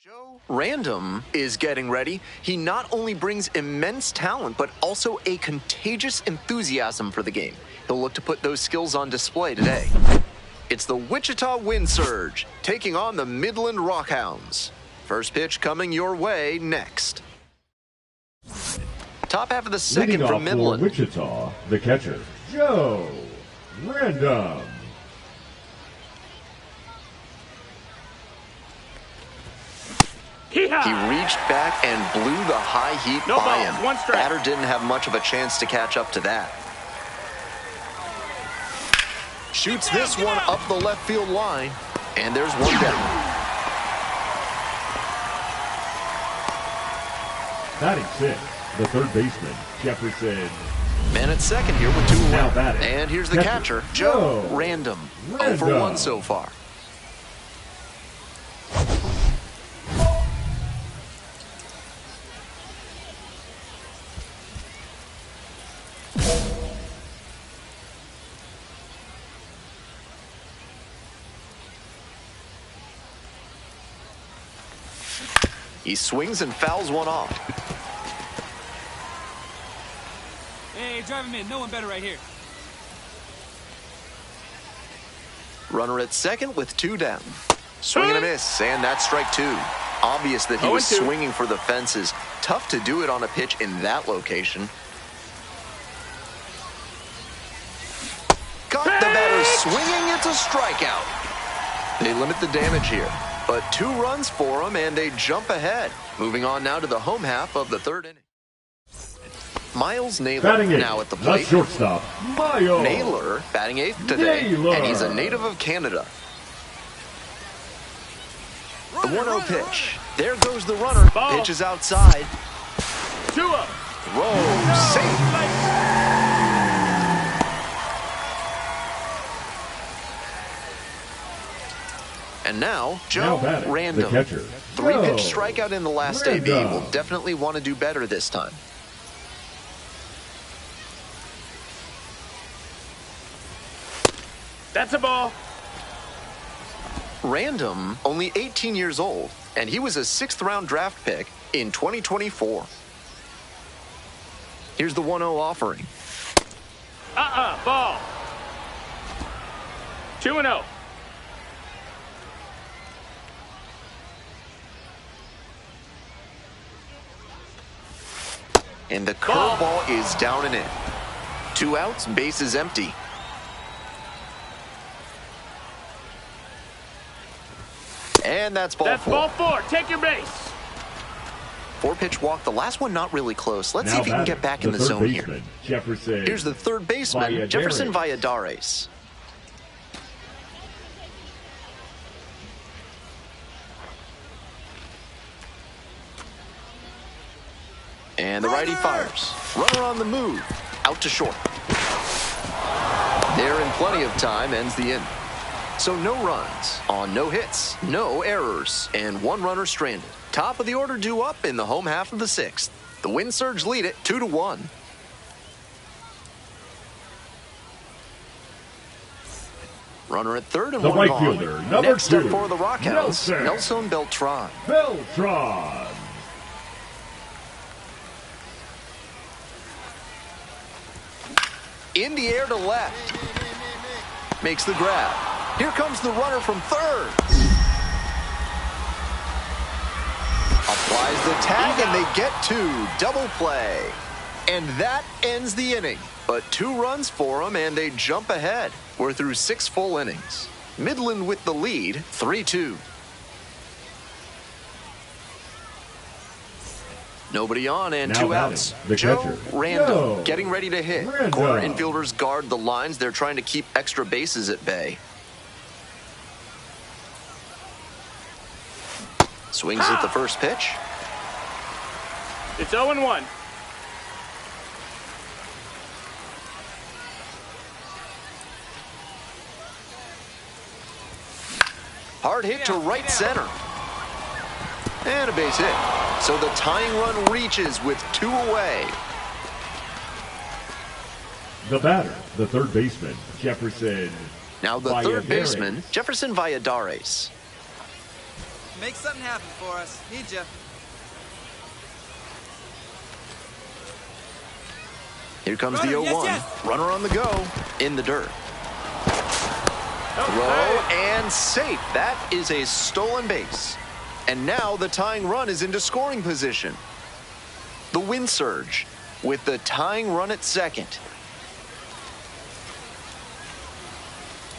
Joe Random is getting ready. He not only brings immense talent, but also a contagious enthusiasm for the game. He'll look to put those skills on display today. It's the Wichita Wind Surge taking on the Midland Rockhounds. First pitch coming your way next. Top half of the second Leading from off Midland. For Wichita, the catcher, Joe Random. He reached back and blew the high heat by him. One strike. Batter didn't have much of a chance to catch up to that. Shoots this one up the left field line, and there's one down. Batting sixth, the third baseman, Jefferson. Man at second here with 2 Now away. batting. And here's the catcher, Joe Random. 0 for 1 so far. He swings and fouls one off. Hey, drive him in. No one better right here. Runner at second with 2 down. Swing and a miss, and that's strike 2. Obvious that he was 0-2. swinging for the fences. Tough to do it on a pitch in that location. Got the batter swinging. It's a strikeout. They limit the damage here, but 2 runs for them, and they jump ahead. Moving on now to the home half of the third inning. Miles Naylor now at the plate. Shortstop, Miles. Naylor batting 8th today, and he's a native of Canada. The 1-0 pitch. There goes the runner. Ball. Pitch is outside. 2-0. Throw, safe. And now, Joe batting, Random. the catcher, 3-pitch Joe strikeout in the last Random. AB. Will definitely want to do better this time. That's a ball. Random, only 18 years old, and he was a 6th-round draft pick in 2024. Here's the 1-0 offering. Ball. 2-0. And the curveball is down and in. 2 outs, base is empty. And that's ball 4. Ball 4. Take your base. 4-pitch walk. The last one not really close. Let's see Now if he can batting, get back in the third zone baseman, here. Jefferson. Here's the third baseman, Valladares. Jefferson Valladares. And the righty fires. Runner on the move. Out to short. There in plenty of time, ends the inning. So no runs on no hits, no errors, and 1 runner stranded. Top of the order due up in the home half of the 6th. The Wind Surge lead it 2-1. Runner at third and The 1 right gone. fielder, number Next up 2, for the Rockhounds, Nelson. Nelson Beltran. Beltran. In the air to left. Makes the grab. Here comes the runner from third. Applies the tag, and they get 2. Double play. And that ends the inning. But 2 runs for them, and they jump ahead. We're through 6 full innings. Midland with the lead, 3-2. Nobody on and Now 2 batting, outs. the Joe catcher, Random Joe getting ready to hit. Random. Corner infielders guard the lines. They're trying to keep extra bases at bay. Swings at the first pitch. It's 0-1. Hard hit to right center. And a base hit. So the tying run reaches with 2 away. The batter, the third baseman, Jefferson. Now the third Valladares. baseman, Jefferson Valladares. Make something happen for us. Need ya. Here comes the Runner, 0-1. yes, yes. Runner on the go, in the dirt. Throw and safe. That is a stolen base. And now the tying run is into scoring position. The Wind Surge with the tying run at second.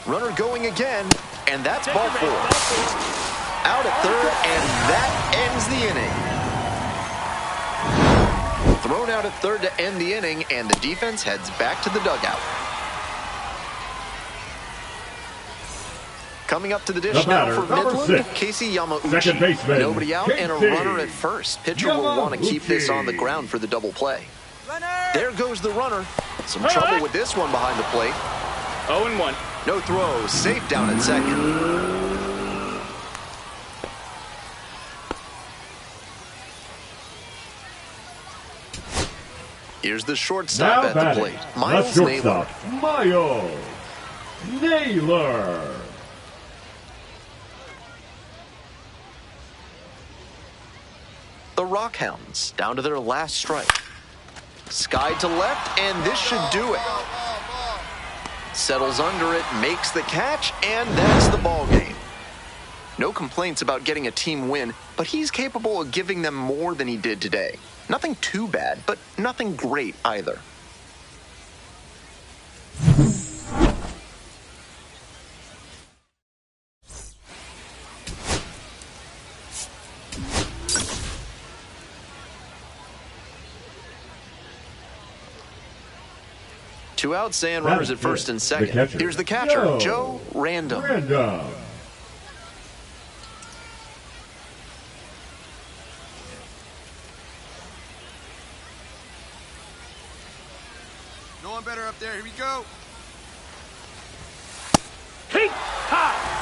Runner going again, and that's ball 4. Out at third, and that ends the inning. Thrown out at third to end the inning, and the defense heads back to the dugout. Coming up to the dish now for Midland, Casey Yamauchi. Nobody out and a runner at first. Pitcher will want to keep this on the ground for the double play. Runner! There goes the runner. Some trouble with this one behind the plate. 0-1. No throw, safe down at second. Here's the shortstop Now at batting, the plate. Miles the Naylor. shortstop, Miles Naylor. The Rockhounds down to their last strike. Skied to left, and this should do it. Settles under it, makes the catch, and that's the ball game. No complaints about getting a team win, but he's capable of giving them more than he did today. Nothing too bad, but nothing great either. Two outs and runners at first and second. Here's the catcher, Joe Random. No one better up there. Here we go. Hey, ha!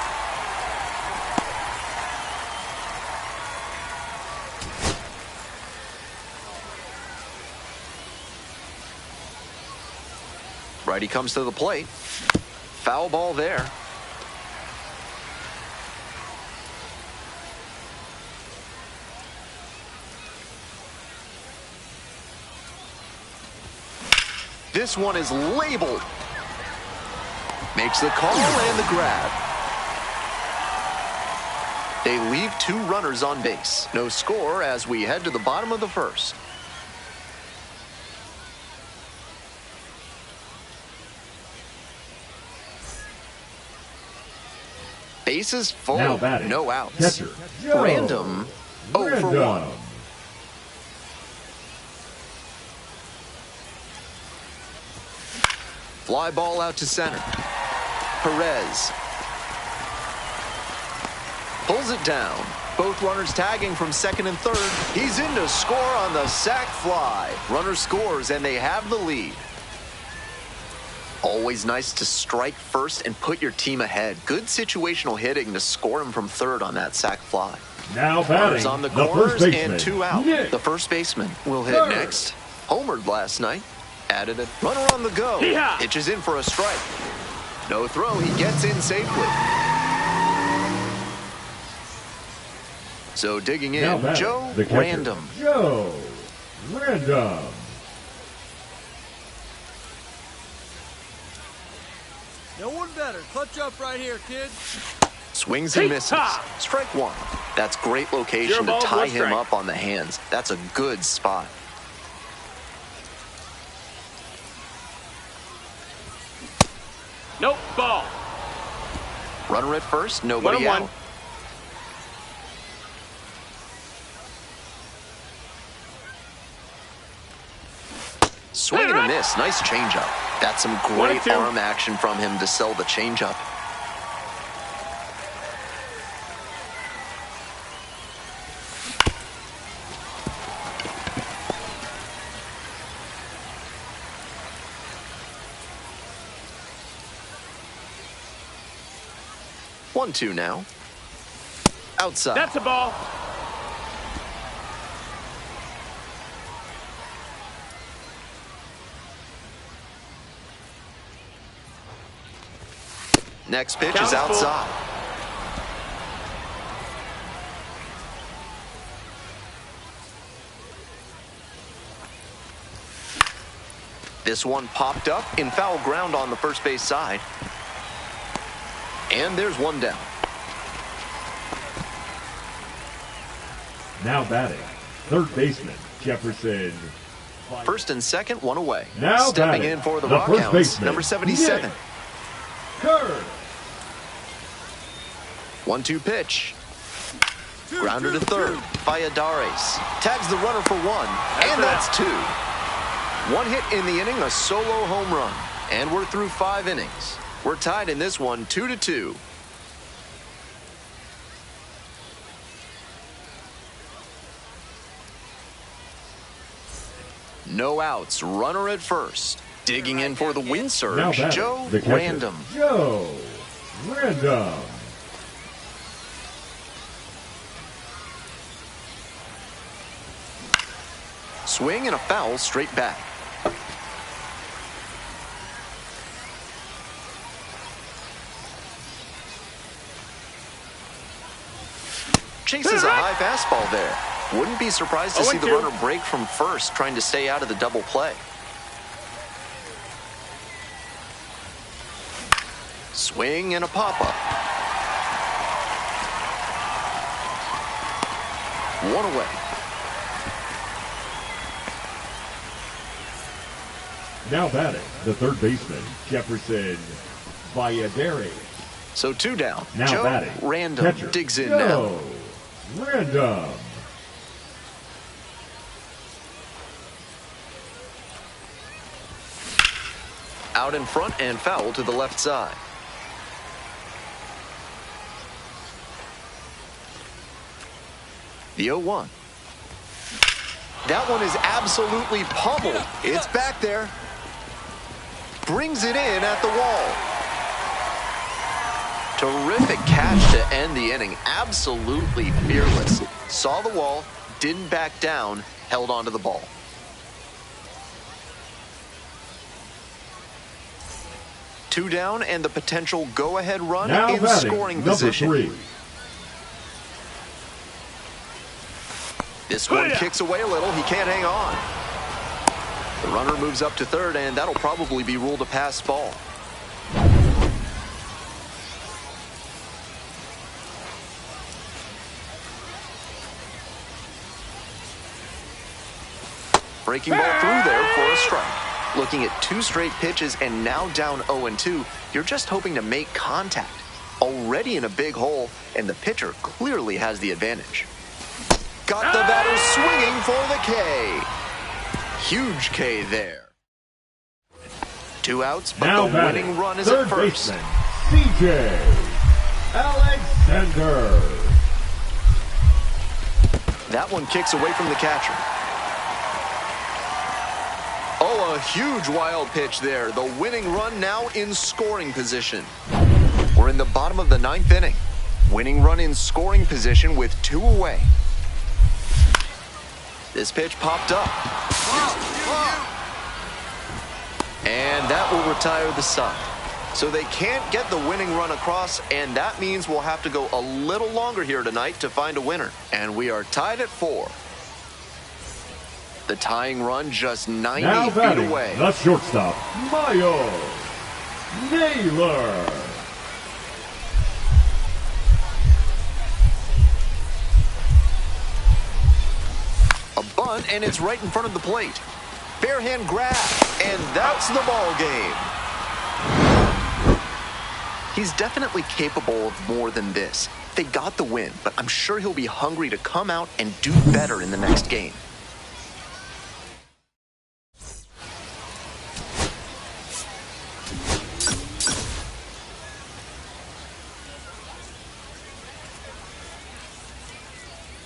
Righty comes to the plate. Foul ball there. This one is labeled. Makes the call and the grab. They leave two runners on base. No score as we head to the bottom of the first. Bases full, no outs. Catcher, Joe. Random, 0 for 1. Fly ball out to center. Perez pulls it down. Both runners tagging from second and third. He's in to score on the sac fly. Runner scores and they have the lead. Always nice to strike first and put your team ahead. Good situational hitting to score him from third on that sac fly. Now Runners batting, on the the corners first baseman, and two out. Nick. The first baseman will hit next. Homered last night. Added a runner on the go. Yeah. Pitches in for a strike. No throw. He gets in safely. So digging Now in, batting, Joe the catcher, Random. Joe Random. No one better. Clutch up right here, kid. Swings and misses. Strike one. That's great location to tie him up on the hands. That's a good spot. Nope, ball. Runner at first, nobody out. 1-1. Swing and a miss. Nice changeup. That's some great 1-2. arm action from him to sell the changeup. 1-2 now. Outside. That's a ball. Next pitch Count is full. outside. This one popped up in foul ground on the first base side. And there's one down. Now batting, third baseman, Jefferson. First and second, one away. Now stepping batting, in for the first Rockhounds, baseman, number 77. Curve. 1-2 pitch. Grounder to third. Valladares tags the runner for one, and that's two. One hit in the inning, a solo home run. And we're through 5 innings. We're tied in this one, 2-2. No outs, runner at first. Digging in for the wind Now surge, batting, Joe the catcher, Random. Joe Random. Swing and a foul straight back. Chases a high fastball there. Wouldn't be surprised to see the runner break from first, trying to stay out of the double play. Swing and a pop-up. One away. Now batting, the third baseman, Jefferson Valladares. So 2 down. Now Joe batting, Random catcher, digs in Joe now. Random. Out in front and foul to the left side. The 0-1. That one is absolutely pummeled. It's back there. Brings it in at the wall. Terrific catch to end the inning. Absolutely fearless. Saw the wall, didn't back down, held onto the ball. Two down and the potential go-ahead run Now in batting, scoring number position. 3. This one kicks away a little. He can't hang on. The runner moves up to third, and that'll probably be ruled a pass ball. Breaking ball through there for a strike. Looking at 2 straight pitches and now down 0-2, you're just hoping to make contact. Already in a big hole, and the pitcher clearly has the advantage. Got the batter swinging for the K. Huge K there. 2 outs, but Now the batting, winning run is third at first. baseman, C.J. Alexander. That one kicks away from the catcher. Oh, a huge wild pitch there. The winning run now in scoring position. We're in the bottom of the 9th inning. Winning run in scoring position with 2 away. This pitch popped up. And that will retire the side. So they can't get the winning run across, and that means we'll have to go a little longer here tonight to find a winner. And we are tied at 4. The tying run just 90 Now feet batting, away. the shortstop, Miles Naylor. A bunt, and it's right in front of the plate. Barehand grab, and that's the ball game. He's definitely capable of more than this. They got the win, but I'm sure he'll be hungry to come out and do better in the next game.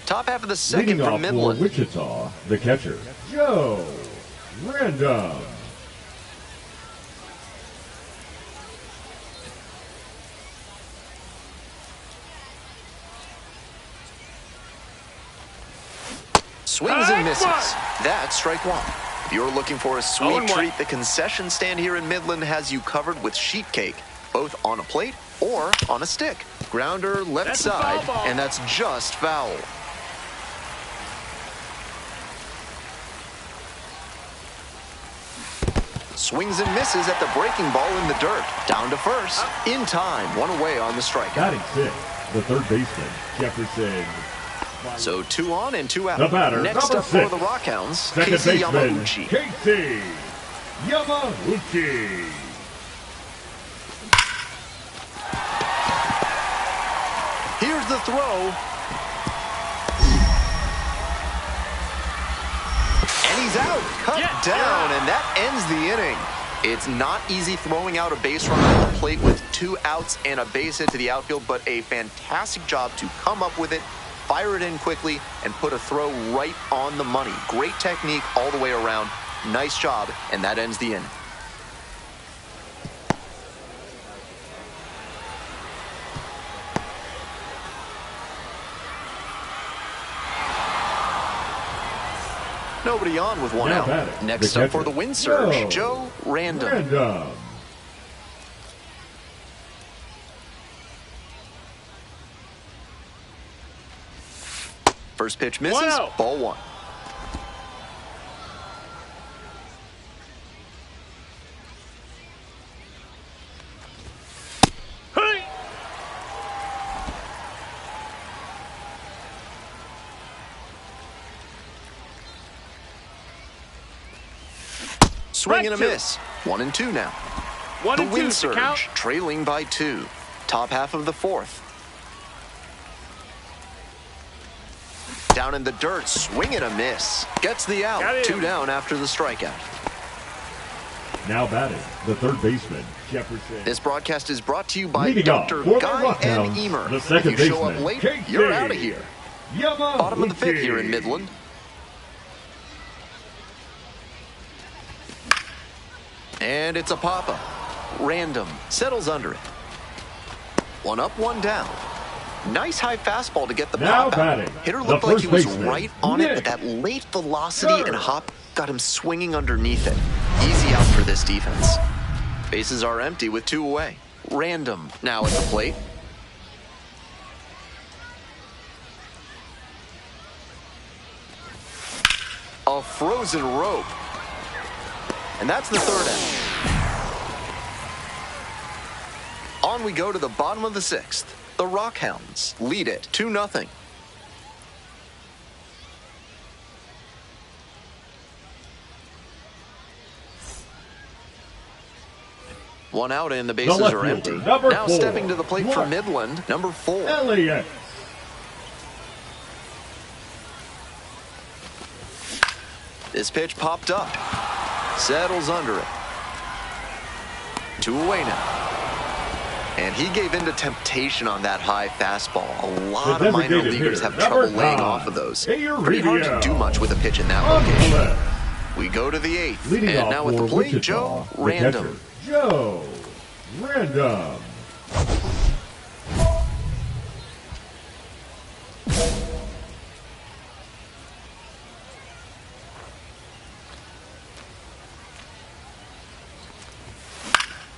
Top half of the second Leading from off for Midland. Wichita, the catcher, Joe Random. Swings and misses. That's strike 1. If you're looking for a sweet 0-1. treat, the concession stand here in Midland has you covered with sheet cake, both on a plate or on a stick. Grounder left That's a foul side, ball. and that's just foul. Swings and misses at the breaking ball in the dirt. Down to first. In time. One away on the strikeout. Batting sixth, the third baseman, Jefferson. So 2 on and 2 out. The batter, Next number up for 6, the Rockhounds, second Casey baseman, Yamauchi. Casey Yamauchi. Here's the throw. And he's out. Cut down, and that ends the inning. It's not easy throwing out a base runner at the plate with 2 outs and a base hit to the outfield, but a fantastic job to come up with it, fire it in quickly, and put a throw right on the money. Great technique all the way around. Nice job, and that ends the inning. Nobody on with 1 out. Next up for the win surge, Joe Random. First pitch misses, ball 1. Swing and a miss. 1 and 2 now. The win surge, trailing by 2. Top half of the 4th. Down in the dirt, swing and a miss. Gets the out. 2 down after the strikeout. Now batting, the third baseman, Jefferson. This broadcast is brought to you by Leading Dr. for the Guy M. Rockhounds, Emer. the If second you show up baseman, late, Casey you're out of here. Yamauchi. Bottom of the 5th here in Midland. And it's a pop-up. Random. Settles under it. 1 up, 1 down. Nice high fastball to get the Now pop out. batting, Hitter the looked like he first was baseman, right on it, Nick. but that late velocity and hop got him swinging underneath it. Easy out for this defense. Bases are empty with 2 away. Random now at the plate. A frozen rope. And that's the 3rd out. On we go to the bottom of the 6th. The Rockhounds lead it 2-0. One out and the bases are empty. Now 4, stepping to the plate for Midland, number 4. Elliott. This pitch popped up. Settles under it. 2 away now. And he gave in to temptation on that high fastball. A lot of minor leaguers have trouble laying off of those. Pretty hard to do much with a pitch in that location. We go to the 8th. Leading And off now with the for plate, Wichita, Joe the Random. catcher, Joe Random.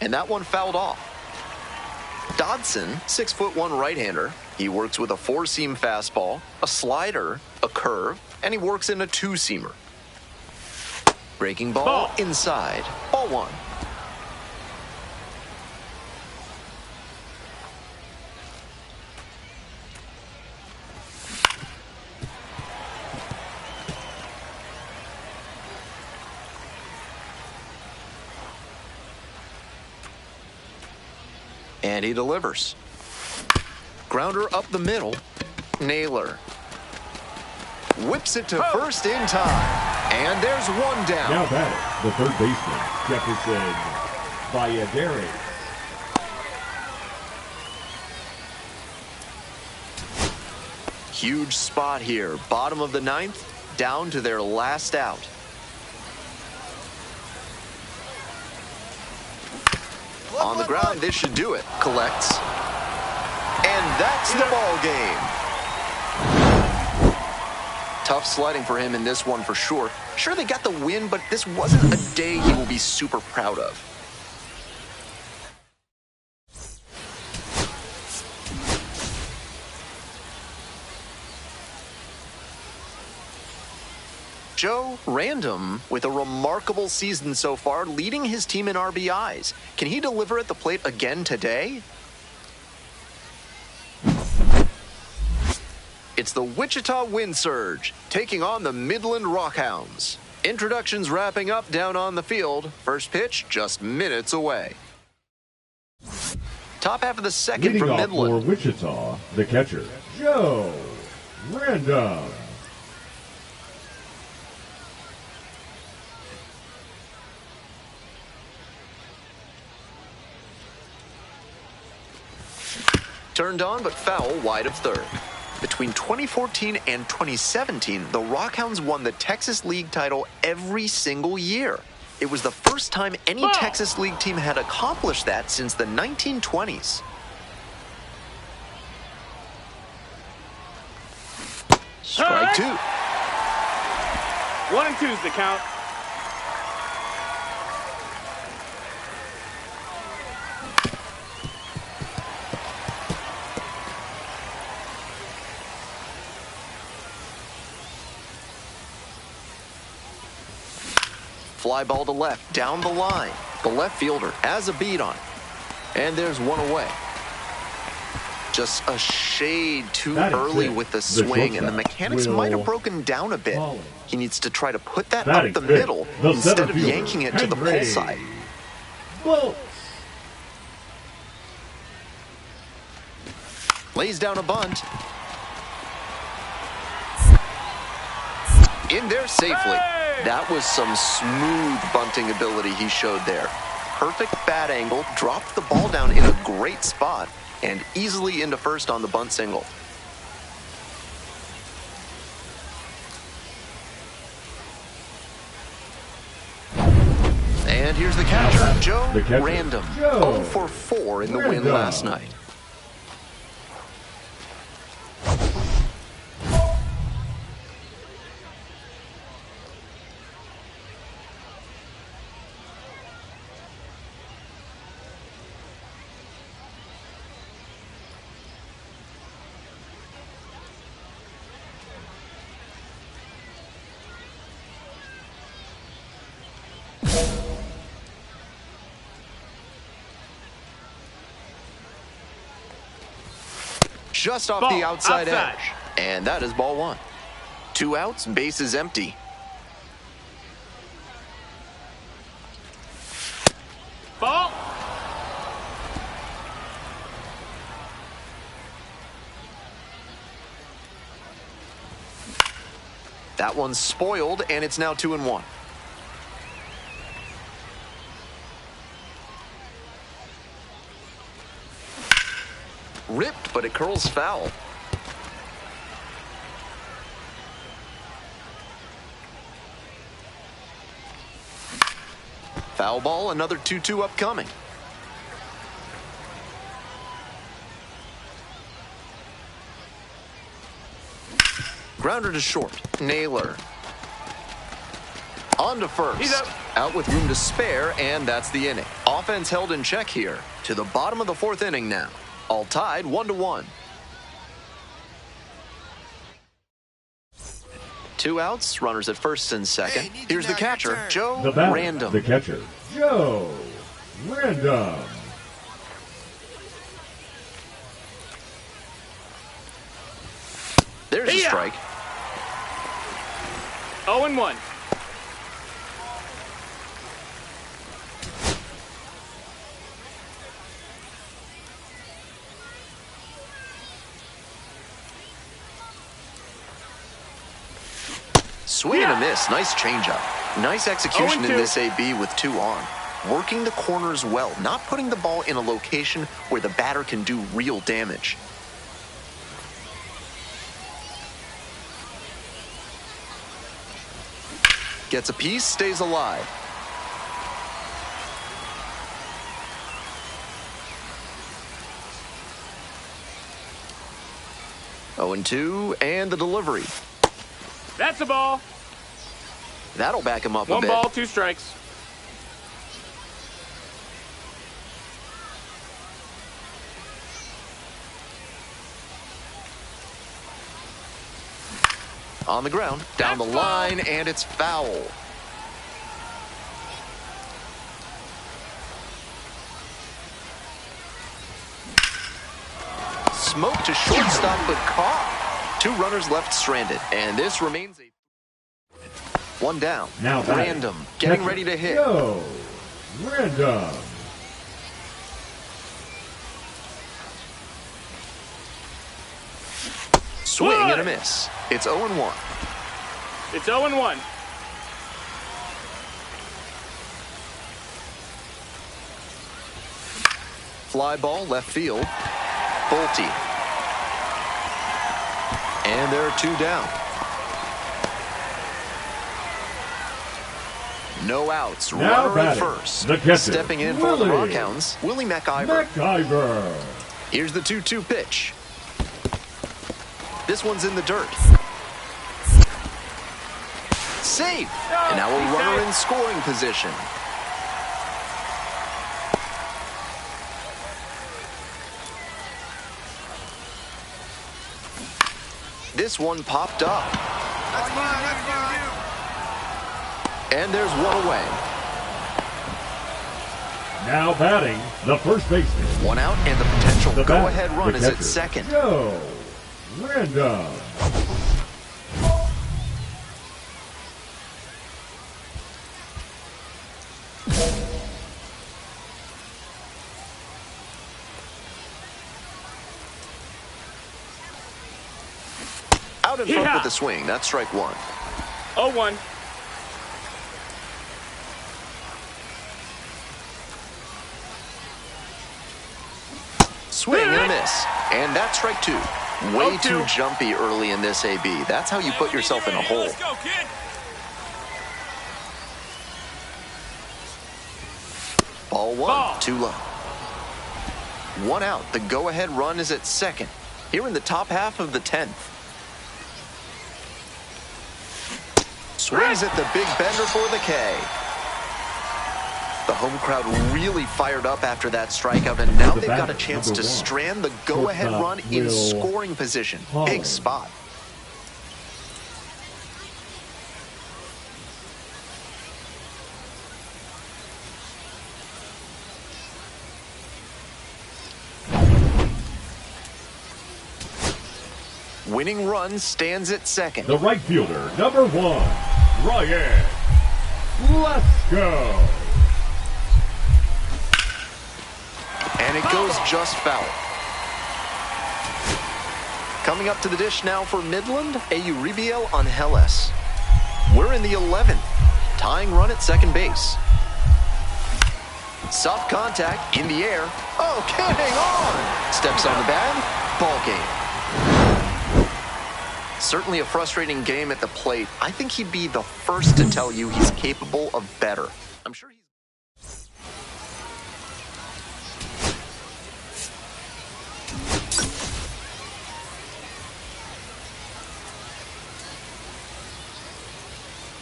And that one fouled off. Dodson, 6'1" right-hander. He works with a 4-seam fastball, a slider, a curve, and he works in a 2-seamer. Breaking ball inside. Ball 1. And he delivers. Grounder up the middle. Naylor. Whips it to first in time. And there's 1 down. Now batting, the third baseman, Jefferson Valladares. Huge spot here. Bottom of the 9th, down to their last out. On the ground, this should do it. Collects. And that's the ball game. Tough sledding for him in this one for sure. Sure, they got the win, but this wasn't a day he will be super proud of. Joe Random with a remarkable season so far, leading his team in RBIs. Can he deliver at the plate again today? It's the Wichita Wind Surge, taking on the Midland Rockhounds. Introductions wrapping up down on the field. First pitch just minutes away. Top half of the second Leading from off Midland. for Wichita, the catcher, Joe Random. Turned on but foul wide of third. Between 2014 and 2017, the Rockhounds won the Texas League title every single year. It was the first time any Texas League team had accomplished that since the 1920s. Strike two. 1 and 2's the count. Fly ball to left, down the line. The left fielder has a beat on it. And there's one away. Just a shade too early with the swing, and the mechanics might have broken down a bit. He needs to try to put that up the middle instead of yanking it to the pull side. Lays down a bunt. In there safely. That was some smooth bunting ability he showed there. Perfect bat angle, dropped the ball down in a great spot, and easily into first on the bunt single. And here's the catcher, Joe Random. 0 for 4 in the win last night. Just off the outside edge. And that is ball one. 2 outs, base is empty. Ball. That one's spoiled, and it's now 2-1. Ripped, but it curls foul. Foul ball, another 2-2 upcoming. Grounder to short. Naylor. On to first. He's out with room to spare, and that's the inning. Offense held in check here. To the bottom of the 4th inning now. All tied 1-1. 2 outs, runners at first and second. Here's the catcher, Joe Random. The catcher, Joe Random. There's a strike. 0-1. Swing and a miss. Nice changeup. Nice execution in this AB with 2 on. Working the corners well, not putting the ball in a location where the batter can do real damage. Gets a piece, stays alive. Oh, 0-2, and the delivery. That's a ball. That'll back him up a 1 bit. ball, 2 strikes. On the ground, down the line, and it's foul. Smoke to shortstop, but caught. 2 runners left stranded, and this remains a 1 down. Now Random, getting ready to hit. Go. Random. Swing and a miss. It's 0-1. It's 0-1. Fly ball left field. Bolte. And there are 2 down. No outs. Now Runner at batting, first. the catcher, Stepping in for the Willie. Rockhounds, Willie McIver. McIver. Here's the 2-2 pitch. This one's in the dirt. Safe. And now a runner in scoring position. This one popped up. That's fine, that's fine. And there's 1 away. Now batting, the first baseman. 1 out, and the potential The go-ahead batter, run the is at catcher. second. Go. Random. Out in front with the swing. That's strike 1. 0-1. Swing and a miss. And that's strike 2. Way too jumpy early in this AB. That's how you put yourself in a hole. Let's go, kid. Ball 1, Ball. too low. 1 out. The go-ahead run is at second. Here in the top half of the 10th. Swings at the big bender for the K. The home crowd really fired up after that strikeout, and now they've got a chance to strand the go-ahead run in scoring position. Big spot. Winning run stands at second. The right fielder, number 1, Ryan. Let's go. And it goes just foul. Coming up to the dish now for Midland, a Uribiel on Helles. We're in the 11th. Tying run at second base. Soft contact in the air. Oh, can't hang on. Steps on the bag. Ball game. Certainly a frustrating game at the plate. I think he'd be the first to tell you he's capable of better. I'm sure he's...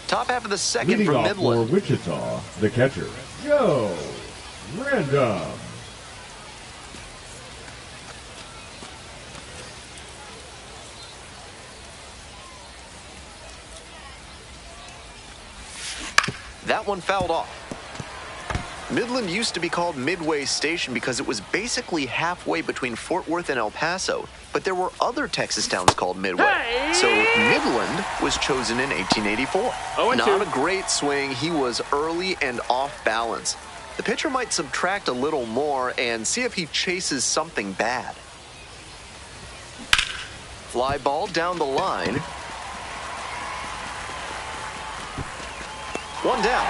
Top half of the second Leading for off Midland. for Wichita, the catcher, Joe Random. That one fouled off. Midland used to be called Midway Station because it was basically halfway between Fort Worth and El Paso, but there were other Texas towns called Midway. Hey! So Midland was chosen in 1884. 0-2. Not a great swing. He was early and off balance. The pitcher might subtract a little more and see if he chases something bad. Fly ball down the line. 1 down.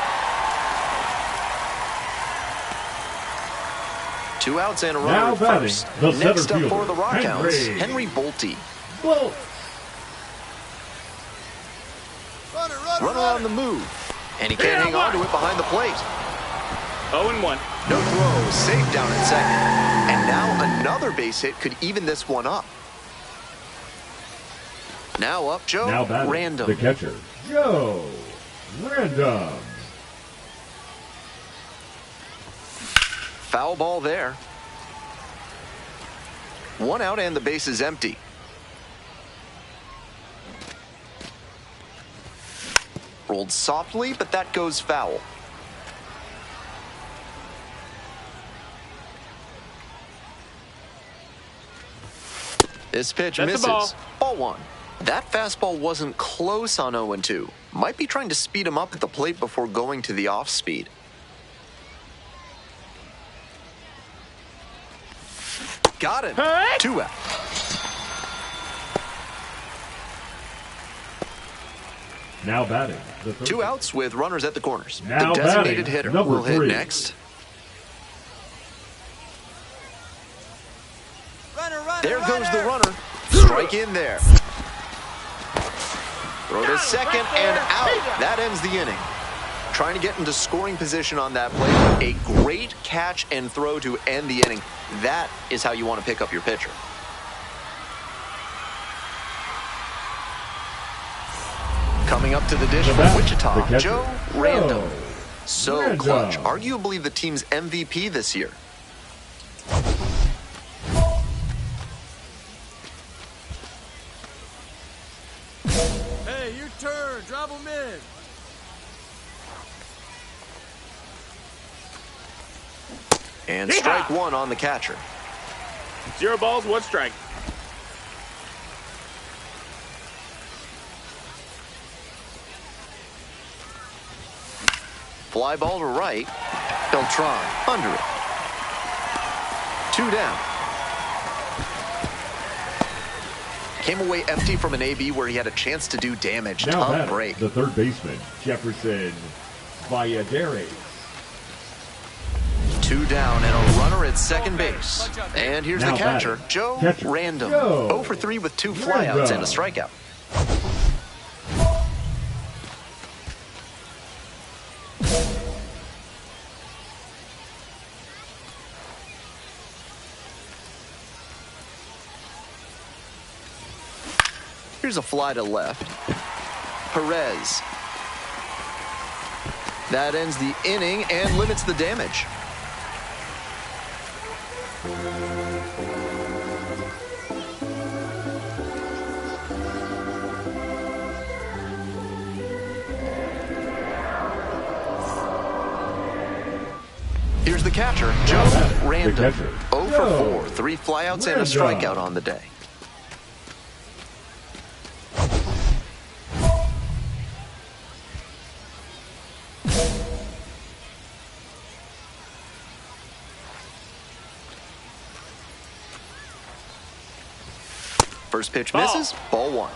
2 outs and a runner Now at batting, first. the center Next up for fielder, the Rockhounds, Henry Bolte. Well, Runner on the move. And he can't hang on to it behind the plate. 0-1. No throw, safe down at second. And now another base hit could even this one up. Now up, Joe. now batting, Random. the catcher, Joe Random. Foul ball there. 1 out and the base is empty. Rolled softly, but that goes foul. This pitch misses. Ball 1. That fastball wasn't close on 0-2. Might be trying to speed him up at the plate before going to the off-speed. Got it. 2 out. Now batting. 2 outs with runners at the corners. Now the designated batting, hitter number will hit 3. next. There goes the runner. Strike in there. Throw to second and out. That ends the inning. Trying to get into scoring position on that play. A great catch and throw to end the inning. That is how you want to pick up your pitcher. Coming up to the dish for Wichita, Joe Random. So clutch. Arguably the team's MVP this year. Hey, your turn. Drop him in. And strike 1 on the catcher. 0 balls, 1 strike. Fly ball to right. Beltran under it. 2 down. Came away empty from an AB where he had a chance to do damage. Now Tough break. the third baseman, Jefferson Valladares. 2 down and a runner at second base. And here's the catcher, Joe Random. 0 for 3 with 2 flyouts and a strikeout. Here's a fly to left. Perez. That ends the inning and limits the damage. Here's the catcher, Joe Random. 0 for 4, 3 flyouts and a strikeout on the day. First pitch misses, ball 1.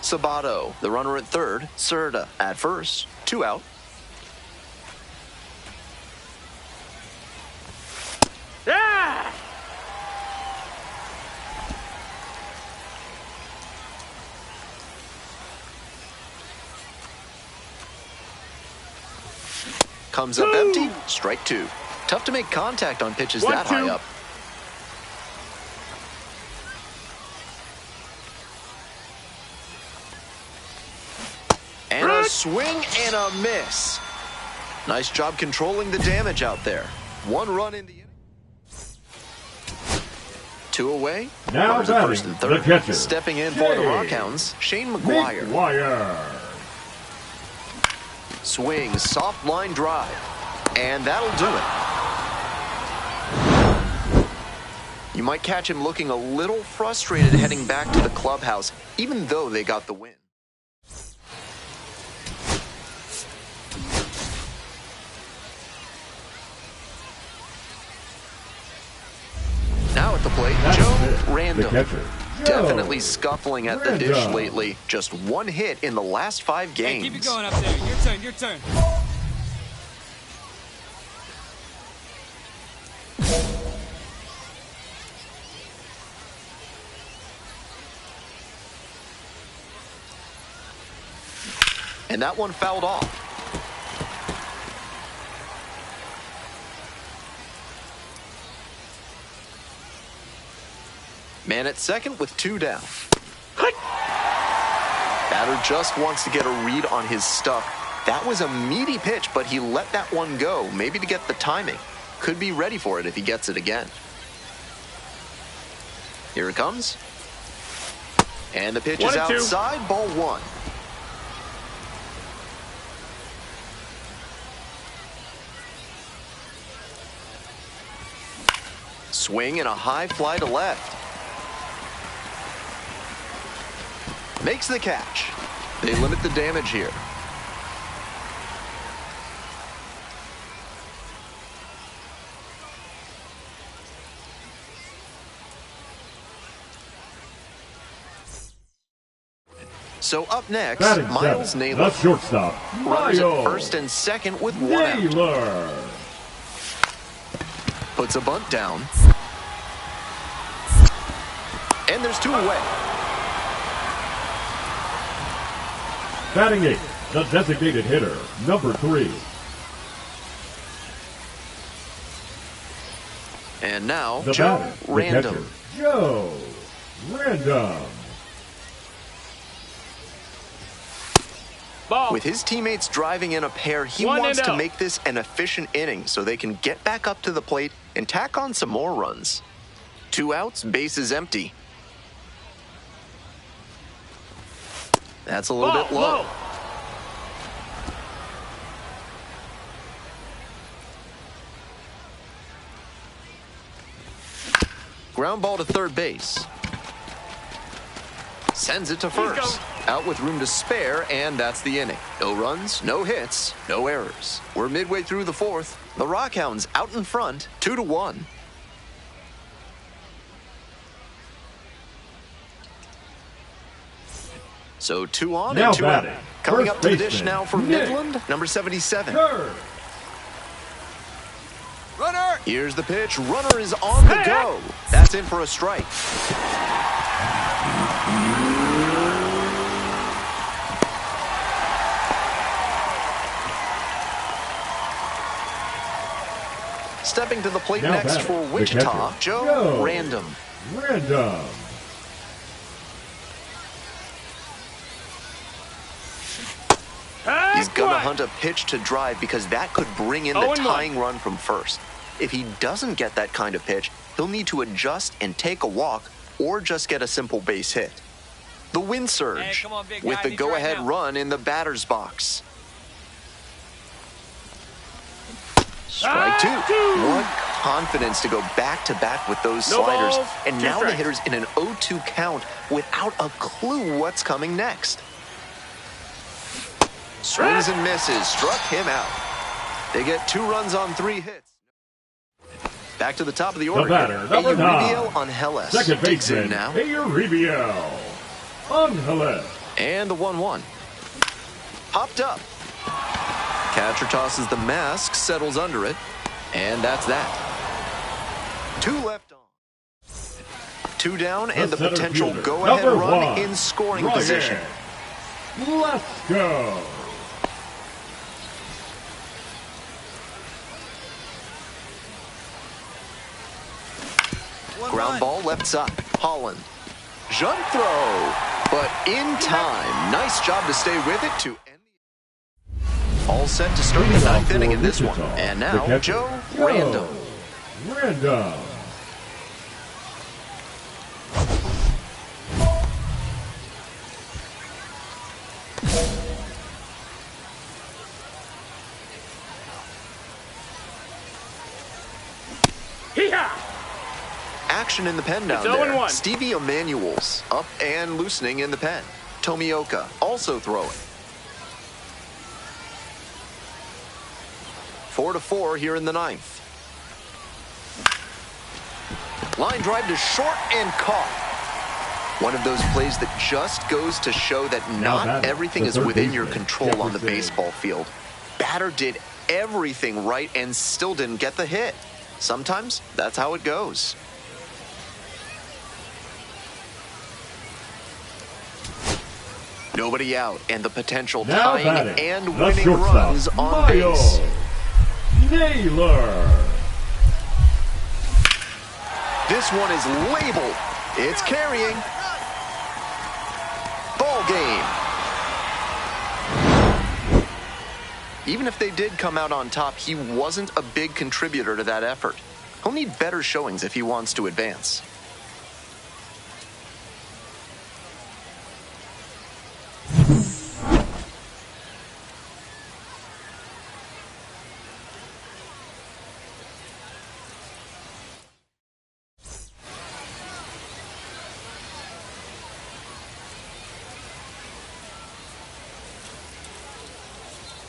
Sabato, the runner at third. Serta at first, 2 out. Comes up empty, strike 2. Tough to make contact on pitches that high up. And a swing and a miss. Nice job controlling the damage out there. 1 run in the inning. 2 away. Now Runners at first and third. The catcher. Stepping in for the Rockhounds, Shane McGuire. Swing, soft line drive. And that'll do it. You might catch him looking a little frustrated heading back to the clubhouse, even though they got the win. Now at the plate, Joe Random. Definitely scuffling at the dish lately. Just 1 hit in the last 5 games. Hey, keep it going up there. Your turn, your turn. And that one fouled off. Man at second with 2 down. Batter just wants to get a read on his stuff. That was a meaty pitch, but he let that one go, maybe to get the timing. Could be ready for it if he gets it again. Here it comes. And the pitch is outside, ball 1. Swing and a high fly to left. Makes the catch. They limit the damage here. So up next, Batting Miles seven, Naylor. the shortstop, Runners at Miles first and second with one out. Naylor. Puts a bunt down. And there's two away. Batting eighth, the designated hitter, number 3. And now, The Joe batter, the Random. catcher, Joe Random. Ball. With his teammates driving in a pair, he One wants and to out. make this an efficient inning so they can get back up to the plate and tack on some more runs. 2 outs, bases empty. That's a little Ball, bit low. Ground ball to third base. Sends it to first. Out with room to spare, and that's the inning. No runs, no hits, no errors. We're midway through the fourth. The Rockhounds out in front, 2-1. So 2 on Now and 2 out. batting, Coming first up to the dish baseman, now for Nick. Midland, number 77. Third. Runner! Here's the pitch. Runner is on the go. That's in for a strike. Stepping to the plate Now next batting, for the Wichita, catcher, Joe Joe Random. Random. He's going to hunt a pitch to drive because that could bring in the 0-1. tying run from first. If he doesn't get that kind of pitch, he'll need to adjust and take a walk or just get a simple base hit. The wind surge Hey, come on, big with guy. the Need you right go-ahead now. run in the batter's box. Strike two. What confidence to go back-to-back with those No sliders. balls, And 2 now the strikes. hitter's in an 0-2 count without a clue what's coming next. Swings and misses. Struck him out. They get 2 runs on 3 hits. Back to the top of the The order. batter, number 9. on Hellas. Second Digs in baseman, now. Rubio. Angeles. And the 1-1. Popped up. Catcher tosses the mask, settles under it, and that's that. 2 left on. 2 down, and the center potential fielder, go-ahead number run 1, in scoring Ryan. position. Let's go. Ground ball left side. Holland. Jump throw. But in time. Nice job to stay with it to end the... All set to start the 9th inning in this one. And now, Joe Random. Random. Action in the pen down It's 0-1. there. Stevie Emanuel's up and loosening in the pen. Tomioka also throwing. 4-4 here in the 9th. Line drive to short and caught. One of those plays that just goes to show that not everything is within your control on the baseball field. Batter did everything right and still didn't get the hit. Sometimes that's how it goes. Nobody out, and the potential Now tying batting, and the winning shortstop, runs on base. Miles Naylor. This one is labeled. It's carrying. Ball game. Even if they did come out on top, he wasn't a big contributor to that effort. He'll need better showings if he wants to advance.